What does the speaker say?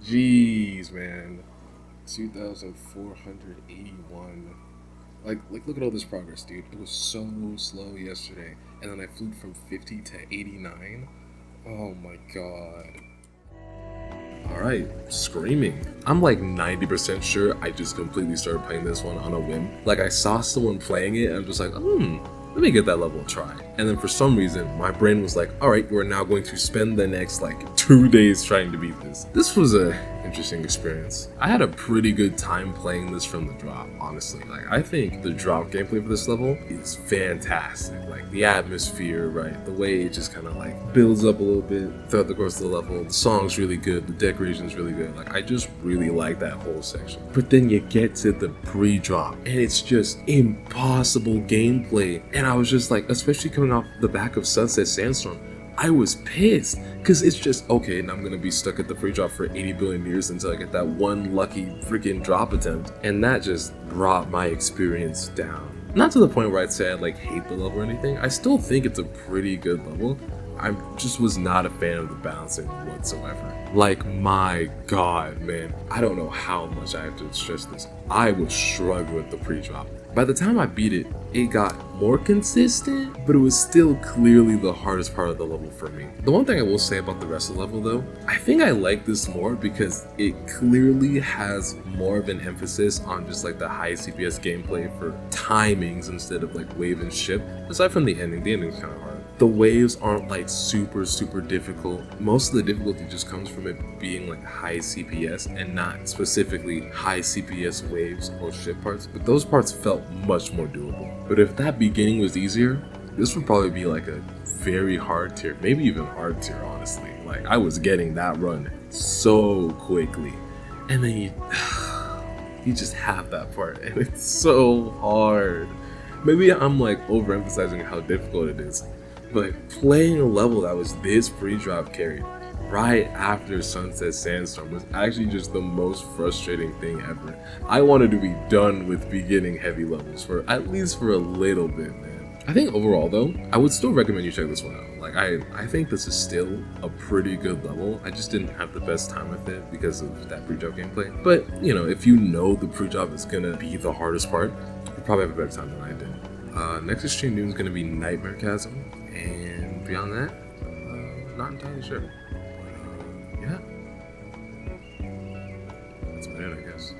Jeez, man. 2,481. Look at all this progress, dude. It was so slow yesterday, and then I flew from 50 to 89. Oh my god. Alright, screaming. I'm like 90% sure I just completely started playing this one on a whim. Like, I saw someone playing it, and I'm just like, let me get that level a try. And then for some reason, my brain was like, alright, we're now going to spend the next 2 days trying to beat this. This was a interesting experience. I had a pretty good time playing this from the drop, honestly. I think the drop gameplay for this level is fantastic. The atmosphere, right? The way it just kind of builds up a little bit throughout the course of the level. The song's really good. The decoration's really good. I just really like that whole section. But then you get to the pre-drop and it's just impossible gameplay. And I was just especially coming off the back of Sunset Sandstorm, I was pissed because it's just, okay, and I'm gonna be stuck at the free drop for 80 billion years until I get that one lucky freaking drop attempt. And that just brought my experience down. Not to the point where I'd say I hate the level or anything. I still think it's a pretty good level. I just was not a fan of the balancing whatsoever. My god, man. I don't know how much I have to stress this. I was struggling with the pre-drop. By the time I beat it, it got more consistent, but it was still clearly the hardest part of the level for me. The one thing I will say about the rest of the level though, I think I like this more because it clearly has more of an emphasis on just the high CPS gameplay for timings instead of wave and ship. Aside from the ending's kind of hard. The waves aren't super difficult. Most of the difficulty just comes from it being high CPS and not specifically high CPS waves or ship parts, but those parts felt much more doable. But if that beginning was easier, this would probably be a very hard tier, maybe even hard tier, honestly. I was getting that run so quickly, and then you just have that part and it's so hard. Maybe I'm overemphasizing how difficult it is, but playing a level that was this pre-drop carried right after Sunset Sandstorm was actually just the most frustrating thing ever. I wanted to be done with beginning heavy levels for at least for a little bit, man. I think overall though, I would still recommend you check this one out. I think this is still a pretty good level. I just didn't have the best time with it because of that pre-drop gameplay. But, if you know the pre-drop is gonna be the hardest part, you probably have a better time than I did. Next extreme doom is gonna be Nightmare Chasm, and beyond that, not entirely sure. Yeah. That's about it, I guess.